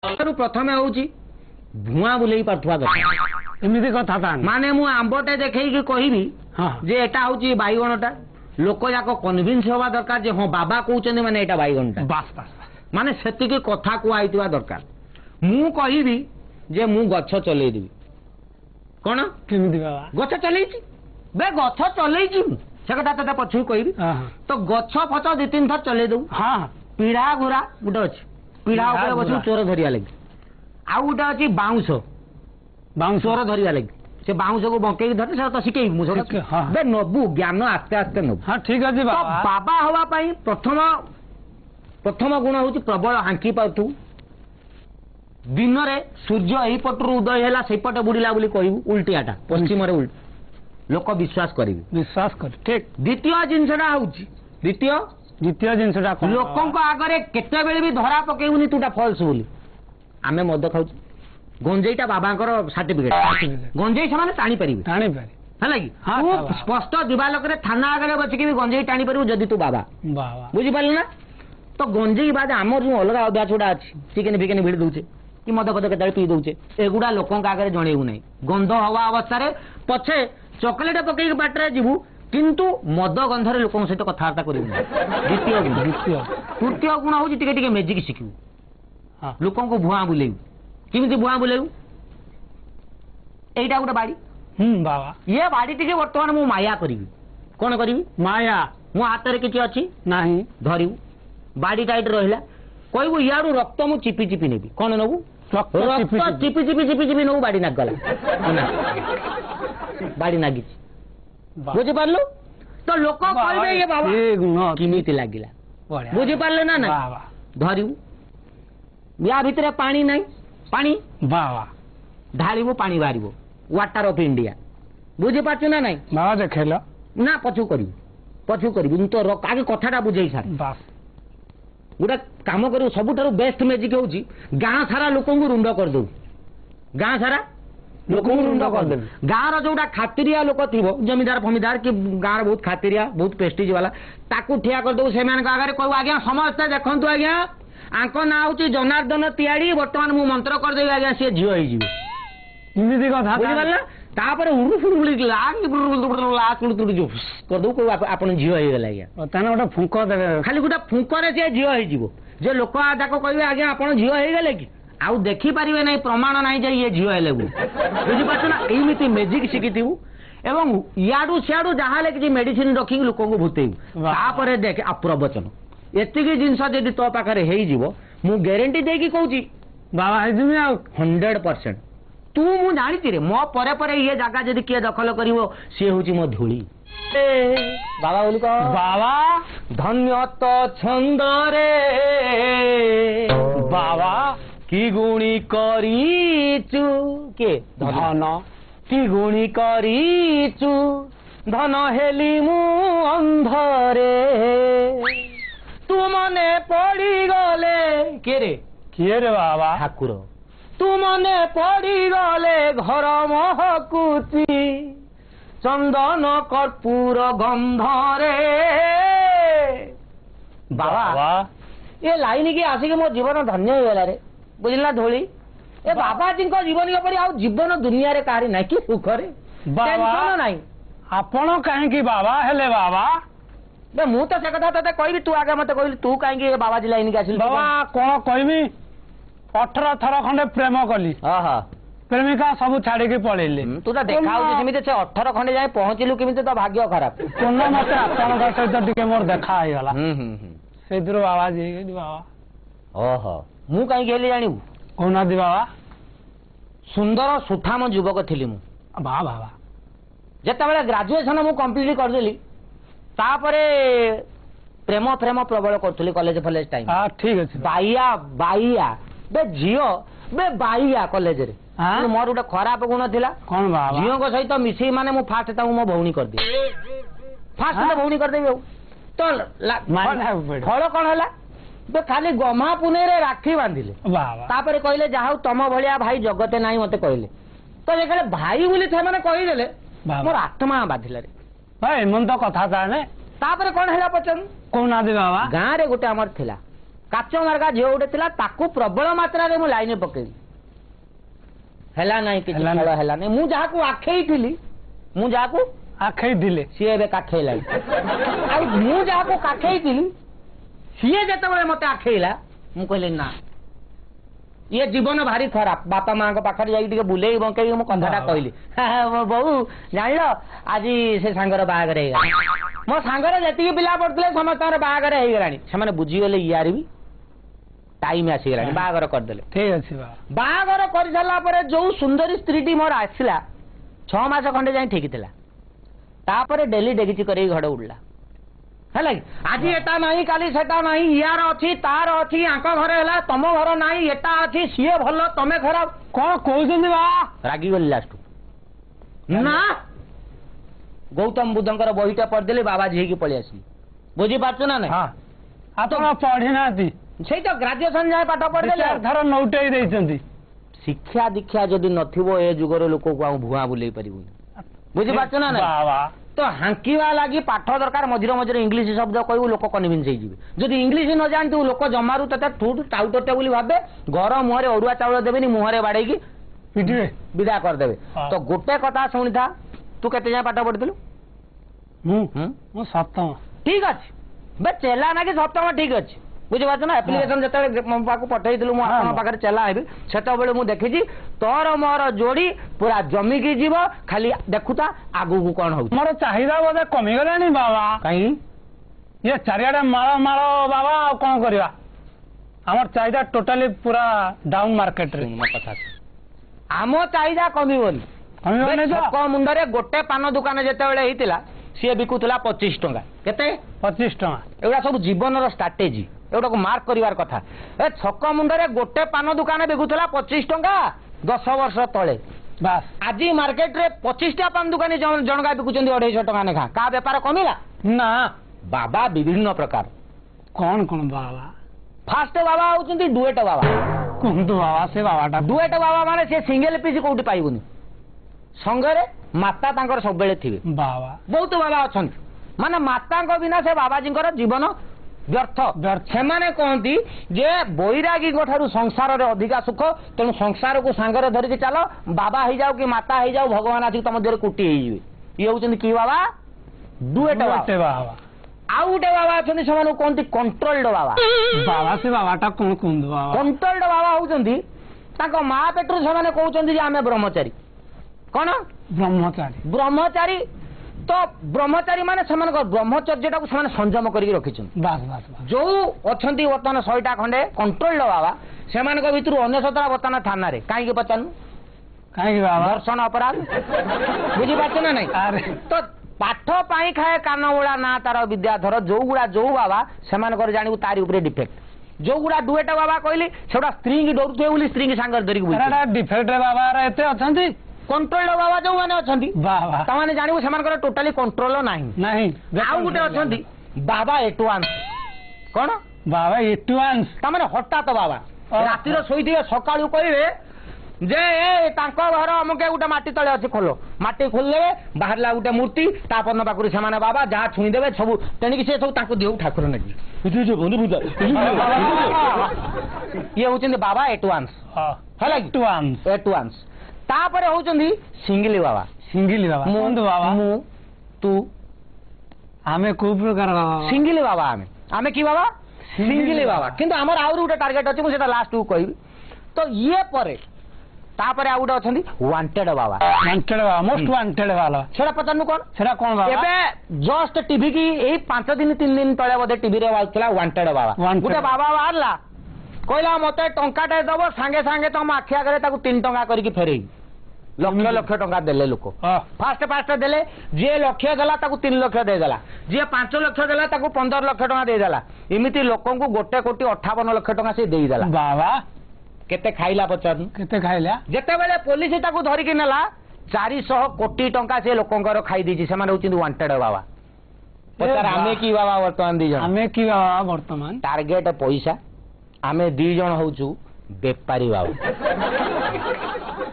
प्रथम हूँ भुआ बुले पार्था दरकार एमती कथा माने मु आंबटे देखी कहबी जे एटा हूँ बैगणटा लोक जाक कन्विन्स हवा दरकार जे हाँ बाबा कहते माने एटा बैगणटा बास बास माने सेतिकी कथा कहवा दरकार मु कहबी जे मु गछ चलेदेवी कौन केमती बाबा गछ चलई बे गछ चलई से कथा तेज पछू कहबी तो गछ फच दी तीन थर चले दू हाँ पीढ़ा घुरा गोटे अच्छे पीढ़ा उपर बस चोर धरिया लगे आउ गोटे अच्छी बाउंश बाउंश चोर धरिया लगे से बाउंश को बंकई धर से तो शिखेबी मुझे नबू ज्ञान आस्ते आस्ते नबू हाँ ठीक अच्छे बाबा हवा प्रथम प्रथम गुण हूँ प्रबल हांकी पाथु दिन में सूर्य यही पटर उदय है से पटे बुड़िला कहू उल्टियाटा पश्चिम लोक विश्वास करेंगे विश्वास कर ठीक द्वितीय जिनसा हूँ द्वितीय जिनसा लोक आगे केते भी धरा पकेबुनि तूटा फल्स बोली आम मद खाऊ गंजेईटा बाबांकर सर्टिफिकेट गंजेई से टाणी पारे है कि स्पष्ट दिवालोक थाना आगे बचिकी गंजेई टाणी पारू जदि तू बाबा बुझिपारे ना तो गंजेई बाद आम जो अलग अभ्यास गुड़ा अच्छी चिकेन फिकेन भिड़ दौचे कि मद पद के पी दौचे एगुड़ा लोक आगे जनइबू ना गंध हवा अवस्था पछे चॉकलेट पकई बाटर जीवु किंतु मद गंधरे लोक सहित कथबार्ता करूँ द्वितीय गुण तृतीय गुण हूँ टे मेजिक शिखू लोक भुआ बुलेबू किमिति भुआ बुलेबू एटा गोटे बाड़ी बाबा ये बाड़ी टी बर्तमान मु माया करी कौन करी माया मो हाथ में किसी अच्छी नहीं धरबू बाड़ी टाइट रहा कहबू इाड़ू रक्त मु चिपी चिपी नेबी कौन नबू रक्त चिपी चिपी चिपी चिपी नबू बाड़ी नागला बाड़ी नागी बुझिपारू तो लोक कहे ये बाबा किमिति लगिला बुझिपारे ना ना धरबू या भितर पानी नहीं पानी बाबा ढालू पानी बाहर वाटर ऑफ इंडिया बुझिपार ना नहीं बाबा देखेल ना पछू करी तो आगे कथाटा बुझे सार गोटे कम कर सब बेस्ट मेजिक हूँ गाँ सारा लोक रुंड करदे गाँ सारा लोक रुंड करदे गाँव रोटा खातिरिया लोक थी जमीदार फमीदार कि गाँव बहुत खातिरिया बहुत प्रेस्टिज वाला ताकू ठिया करदे से आगे कहू आज्ञा समस्ते देखु आज्ञा आंक ना हूँ जनार्दन तिआड़ी बर्तमान मु मंत्र करदेवी आज्ञा सी झील हो तापर करदे आप झील होगला आज्ञा गोटे फुंक देवे खाली गोटे फुंकर से झील हो लोक जाक कहे आज्ञा आप झील होगले कि आउ देखी पारे ना प्रमाण ना ये झील है बुझीपार ना यमती मेजिक शिखिथु एवं इाड़ू सियाड़ू जहाँ कि मेडिसिन रखी लोक देख देख आ प्रवचन एतिक जिनस जदि तो पाखे हो ग्यारंटी देकी कहूँ बाबा 100% तू मु जानी रे मो परे परे ये जगह जदि किए दखल कर सी हूँ मो धूली बाबा बोली कह बाबा धन्य तो छंद रे बाबा कि गुणी करीचु के धन कि गुणी करीचु धन हेली मु अंधरे तू मने पड़ी गले किए रे बाबा ठाकुर तू मने पड़ी गले घर महकुची चंदन कर्पूर गंधरे बाबा ये लाइन की आसिक मो जीवन धन्य होगला रे बुझला धोली ए बाबाजी जीवन परी आ जीवन दुनिया रे कारि ना कि सुखरे टेंशन नहीं आपण कहीं बाबा हेले बाबा बे मु तो से कथा तते कहबी तू आगे मते कहली तू कहीं बाबाजी लाइन के आसिल बाबा कौन कहबी 18 थर खंडे प्रेम कली प्रेमिका सब छाड़ी के पळेले तू तो देखा सेमिति से 18 खंडे जाए पहुंचलु केमिति तो भाग्य खराब कोन मते आपण सहित टिके मोर देखा आइ गला सेदुर बाबाजी बाबा ओहो मु कहीं गेली जानिबू कोना दी बाबा सुंदर सुठाम युवक थिली मु बाबा जते बेले ग्रेजुएशन मु कंप्लीट कर देली तापरे प्रेम प्रेम प्रबल करथुली कॉलेज फॉलेज टाइम हां ठीक अछि बाइया बाइया बे झियो बे बाइया कॉलेज रे मोर गोटे खराब गुण थिला कोन बाबा झियो को सहित मिसी माने मु फास्ट ताऊ मो भौणी कर दे फास्ट तो भौणी कर देबे तो फल कोन हला बे खाली गमा पुने रे राखी बांधिले बाबा तापरे कहले जाहौ तम भलिया भाई जगते नाही मते कहले तो देखले भाई बोली थे माने कहि देले मोर आत्मा बाधिला रे भाई मन तो कथा ताने तापरे कोन हला पचन कोन आदि बाबा गां रे गोटे हमर थिला କାଚ ମାର୍କା ଝିଅ ଗୋଟେ ଥିଲା ତାକୁ ପ୍ରବଳ ମାତ୍ରାରେ ମୁଁ ଲାଇନରେ ପକେଇଲି ହେଲା ନାହିଁ କିଛି ଫଳ ହେଲା ନାହିଁ ମୁଁ ଯାହାକୁ ଆଖେଇଥିଲି ଆଖେଇଥିଲେ ସିଏ ଏବେ କାଖେଇଲାଣି ଆଉ ମୁଁ ଯାହାକୁ କାଖେଇଥିଲି ସିଏ ଯେତେବେଳେ ମତେ ଆଖେଇଲା ମୁଁ କହିଲି ନା ଇଏ ଜୀବନ ଭାରି ଖରାପ ବାପା ମାଙ୍କ ପାଖରେ ଯାଇକି ଟିକେ ବୁଲେଇ ବଙ୍କେଇକି ମୁଁ କଥାଟା କହିଲି ବୋଉ ଜାଣିଲ ଆଜି ସେ ସାଙ୍ଗର ବାହାଘର ହେଇଗଲା ମୋ ସାଙ୍ଗରେ ଯେତିକି ପିଲା ପଢୁଥିଲେ ସମସ୍ତଙ୍କର ବାହାଘର ହେଇଗଲାଣି ସେମାନେ ବୁଝିଗଲେ ଇଆର ବି ଟାଇମ ଆସିଗଲାଣି ବାହାଘର କରିଦେଲେ ଠିକ ଅଛି ବାହାଘର କରିସାରିଲା ପରେ ଯୋଉ ସୁନ୍ଦରୀ ସ୍ତ୍ରୀଟି ମୋର ଆସିଲା 6 ମାସ ଖଣ୍ଡେ ଯାଇ ଠିକ ଥିଲା ତାପରେ ଡେଲି ଡେଗିଚି କରିକି ଘରେ ଉଡିଲା ହେଲା ଆଜି ଏଟା ନାହିଁ କାଲି ସେଟା ନାହିଁ ଇୟାର ଅଛି ତାର ଅଛି ଆଙ୍କ ଘରେ ହେଲା ତମ ଘର ନାହିଁ ଏଟା ଅଛି ସିଏ ଭଲ ତମେ ଖରାପ କଣ କହୁଛନ୍ତି ବା ରାଗିଗଲି ଲାଷ୍ଟ ନା ଗୌତମ ବୁଦ୍ଧଙ୍କର ବହିଟା ପଢିଦେଲି ବାବାଜୀ ହେଇକି ପଳେଇ ଆସିଲି ବୁଝିପାରୁଛୁ ନା ନାଇଁ ଆପଣ ପଢି ନାହାନ୍ତି ସେଇ ତ ଗ୍ରାଜୁଏସନ ଯାଏ ପାଠ ପଢିଦେଲେ ଥର ନଉଟେଇ ଦେଇଛନ୍ତି ଶିକ୍ଷା ଦୀକ୍ଷା ଯଦି ନଥିବ ଏ ଯୁଗର ଲୋକକୁ ଆଉ ଭୁଆ ବୁଲେଇ ପାରିବୁନି ବୁଝିପାରୁଛ ନା ନାଇଁ ତ ହାଙ୍କିବା ଲାଗି ପାଠ ଦରକାର ମଝିରେ ମଝିରେ ଇଂଲିଶ ଶବ୍ଦ କହିବୁ ଲୋକ କନଭିନ୍ସ ହେଇଯିବେ ଯଦି ଇଂଲିଶ ନ ଜାଣିଥିବୁ ଲୋକ ଜମାରୁ ତତେ ଟାଉଟରଟେ ବୋଲି ଭାବେ ଘର ମୁହଁରେ ଅରୁଆ ଚାଉଳ ଦେବେନି ମୁହଁରେ ବାଡେଇକି ବିଦା କରିଦେବେ ତ ଗୋଟେ କଥା ଶୁଣିଥା ତୁ କେତେ ଯାଏଁ ପାଠ ପଢିଥିଲୁ ମୁଁ ସପ୍ତମ ଠିକ ଅଛି ବେ ଚେଲା ନା କି ସପ୍ତମ ଠିକ ଅଛି ବୁଝିପାରୁଛ ନା ଆପ୍ଲିକେସନ ଯେତେବେଳେ ମୋ ପାଖକୁ ପଠେଇଥିଲୁ ମୁଁ ଆପଣଙ୍କ ପାଖରେ ଚେଲା ହେବି ସେତେବେଳେ ମୁଁ ଦେଖିଛି ତୋର ମୋର ଯୋଡି ପୁରା ଜମିକି ଯିବ ଖାଲି ଦେଖୁଥା ଆଗକୁ କଣ ହଉଛି ମୋର ଚାହିଦା ବୋଧେ କମିଗଲାଣି ବାବା କାହିଁକି ଇଏ ଚାରିଆଡେ ମାଳ ମାଳ ବାବା ଆଉ କଣ କରିବା ଆମର ଚାହିଦା ଟୋଟାଲି ପୁରା ଡାଉନ ମାର୍କେଟରେ କଥା ଆମ ଚାହିଦା କମିବନି ଛକ ମୁଣ୍ଡରେ ଗୋଟେ ପାନ ଦୋକାନ ଯେତେବେଳେ ହେଇଥିଲା ସିଏ ବିକୁଥିଲା 25 ଟଙ୍କା କେତେ 25 ଟଙ୍କା ଏଗୁଡା ସବୁ ଜୀବନର ଷ୍ଟ୍ରାଟେଜି ଏଗୁଡାକୁ ମାର୍କ କରିବାର କଥା ଏ ଛକ ମୁଣ୍ଡରେ ଗୋଟେ ପାନ ଦୋକାନ ବିକୁଥିଲା 25 ଟଙ୍କା 10 ବର୍ଷ ତଳେ ବାସ୍ ଆଜି ମାର୍କେଟରେ 25ଟା ପାନ ଦୋକାନୀ ଜଣକା ବିକୁଛନ୍ତି 250 ଟଙ୍କା ଲେଖା କାହା ବେପାର କମିଲା ନା ବାବା ବିଭିନ୍ନ ପ୍ରକାର କଣ କଣ ବାବା ଫାଷ୍ଟ ବାବା ହଉଛନ୍ତି ଡୁଏଟ ବାବା କୁହନ୍ତୁ ବାବା ସେ ବାବାଟା ଡୁଏଟ ବାବା ମାନେ ସେ ସିଙ୍ଗଲ ପିସ୍ କୋଉଠି ପାଇବୁନି ସଙ୍ଗରେ ମାତା ତାଙ୍କର ସବୁବେଳେ ଥିବେ ବାବା ବହୁତ ବାବା ଅଛନ୍ତି ମାନେ ମାତାଙ୍କ ବିନା ସେ ବାବାଜୀଙ୍କର ଜୀବନ ବ୍ୟର୍ଥ ସେମାନେ କହନ୍ତି ଯେ ବୈରାଗୀଙ୍କ ଠାରୁ ସଂସାରରେ ଅଧିକା ସୁଖ ତେଣୁ ସଂସାରକୁ ସାଙ୍ଗରେ ଧରିକି ଚାଲ ବାବା ହେଇଯାଉ କି ମାତା ହେଇଯାଉ ଭଗବାନ ଆସିକି ତମ ଦେହରେ କୁଟି ହେଇଯିବେ ଇଏ ହଉଛନ୍ତି କି ବାବା ଡୁଏଟ ବାବା ଆଉ ଗୋଟେ ବାବା ଅଛନ୍ତି ସେମାନଙ୍କୁ କହନ୍ତି କଣ୍ଟ୍ରୋଲ୍ଡ ବାବା ବାବା ସେ ବାବାଟା କଣ କୁହନ୍ତୁ ବାବା କଣ୍ଟ୍ରୋଲ୍ଡ ବାବା ହଉଛନ୍ତି ତାଙ୍କ ମା ପେଟରୁ ସେମାନେ କହୁଛନ୍ତି ଯେ ଆମେ ବ୍ରହ୍ମଚାରୀ କଣ ବ୍ରହ୍ମଚାରୀ ତ ବ୍ରହ୍ମଚାରୀ ମାନେ ସେମାନଙ୍କର ବ୍ରହ୍ମଚର୍ଯ୍ୟଟାକୁ ସେମାନେ ସଂଯମ କରିକି ରଖିଛନ୍ତି ଯୋଉ ଅଛନ୍ତି ବର୍ତ୍ତମାନ 100ଟା ଖଣ୍ଡେ କଣ୍ଟ୍ରୋଲ୍ଡ ବାବା ସେମାନଙ୍କ ଭିତରୁ 99ଟା ବର୍ତ୍ତମାନ ଥାନାରେ କାହିଁକି ପଚାରୁନୁ କାହିଁକି ବାବା ଦର୍ଶନ ଅପରାଧ ବୁଝିପାରୁଛ ନା ନାଇଁ ତ ପାଠ ପାଇଁ ଖାଏ କାନ ଗୁଡା ନା ତାର ବିଦ୍ୟାଧର ଯୋଉ ବାବା ସେମାନଙ୍କର ଜାଣିବୁ ତାରି ଉପରେ ଡିଫେକ୍ଟ ଯୋଉଗୁଡା ଡୁଏଟ ବାବା କହିଲି ସେଗୁଡା ସ୍ତ୍ରୀକି ଡରୁଥିବେ ବୋଲି ସ୍ତ୍ରୀକି ସାଙ୍ଗରେ ଧରିକି ଡିଫେକ୍ଟ ବାବା ଏତେ ଅଛନ୍ତି କଣ୍ଟ୍ରୋଲ ବାବା ଯୋଉମାନେ ଅଛନ୍ତି ତାମାନେ ଜାଣିବୁ ସେମାନଙ୍କର ଟୋଟାଲି କଣ୍ଟ୍ରୋଲ ନାହିଁ ଆଉ ଗୋଟେ ଅଛନ୍ତି ବାବା ଏଟୱାନ୍ସ କଣ ବାବା ଏଟୱାନ୍ସ ତାମାନେ ହଠାତ ବାବା ରାତିରେ ଶୋଇଥିବେ ସକାଳୁ କହିବେ ଯେ ତାଙ୍କ ଘର ଅମୁକେ ଗୋଟେ ମାଟି ତଳେ ଅଛି ଖୋଲ ମାଟି ଖୋଲିଦେବେ ବାହାରିଲା ଗୋଟେ ମୂର୍ତ୍ତି ତା ପନ ପାଖରୁ ସେମାନେ ବାବା ଯାହା ଛୁଇଁଦେବେ ସବୁ ତେଣିକି ସେ ସବୁ ତାଙ୍କୁ ଦେହକୁ ଠାକୁର ନେବି ଇଏ ହଉଛନ୍ତି ବାବା ଏଟୱାନ୍ସ ହେଲା ଏଟୱାନ୍ସ ତାପରେ ହଉଛନ୍ତି ସିଙ୍ଗିଲି ବାବା ମୁଁ ତୁ ଆମେ କୋଉ ପ୍ରକାର ସିଙ୍ଗିଲି ବାବା ଆମେ କି ବାବା ସିଙ୍ଗିଲି ବାବା କିନ୍ତୁ ଆମର ଆହୁରି ଗୋଟେ ଟାର୍ଗେଟ ଅଛି ମୁଁ ସେଟା ଲାଷ୍ଟକୁ କହିବି ତ ଇଏ ପରେ ତାପରେ ଆଉ ଗୋଟେ ଅଛନ୍ତି ୱାଣ୍ଟେଡ ବାବା ମୋଷ୍ଟ ୱାଣ୍ଟେଡ ବାବା ସେଟା ପଚାରୁନୁ କଣ ସେଟା କଣ ଏବେ ଜଷ୍ଟ ଟିଭି କି ଏଇ 5 ଦିନ 3 ଦିନ ତଳେ ବୋଧେ ଟିଭିରେ ବାଜୁଥିଲା ୱାଣ୍ଟେଡ ବାବା ଗୋଟେ ବାବା ବାହାରିଲା କହିଲା ମତେ ଟଙ୍କାଟେ ଦବ ସାଙ୍ଗେ ସାଙ୍ଗେ ତମ ଆଖି ଆଗରେ ତାକୁ 3 ଟଙ୍କା କରିକି ଫେରେଇ ଲକ୍ଷ ଲକ୍ଷ ଟଙ୍କା ଦେଲେ ଲୋକ ଫାଷ୍ଟ ଦେଲେ ଯିଏ ଲକ୍ଷ ଦେଲା ତାକୁ 3 ଲକ୍ଷ ଦେଇଦେଲା ଯିଏ 5 ଲକ୍ଷ ଦେଲା ତାକୁ 15 ଲକ୍ଷ ଟଙ୍କା ଦେଇଦେଲା ଏମିତି ଲୋକଙ୍କୁ 1,58 ଲକ୍ଷ ଟଙ୍କା ସେ ଦେଇଦେଲା ବାବା କେତେ ଖାଇଲା ପଚାରୁନୁ କେତେ ଖାଇଲା ଯେତେବେଳେ ପୋଲିସ ତାକୁ ଧରିକି ନେଲା 400 କୋଟି ଟଙ୍କା ସେ ଲୋକଙ୍କର ଖାଇ ଦେଇଛି ସେମାନେ ହଉଛନ୍ତି ୱାଣ୍ଟେଡ ବାବା ଆମେ କି ବାବା ବର୍ତ୍ତମାନ 2 ଜଣ ଆମେ କି ବାବା ବର୍ତ୍ତମାନ ଟାର୍ଗେଟ ପଇସା ଆମେ 2 ଜଣ ହଉଛୁ ବେପାରୀ ବାବା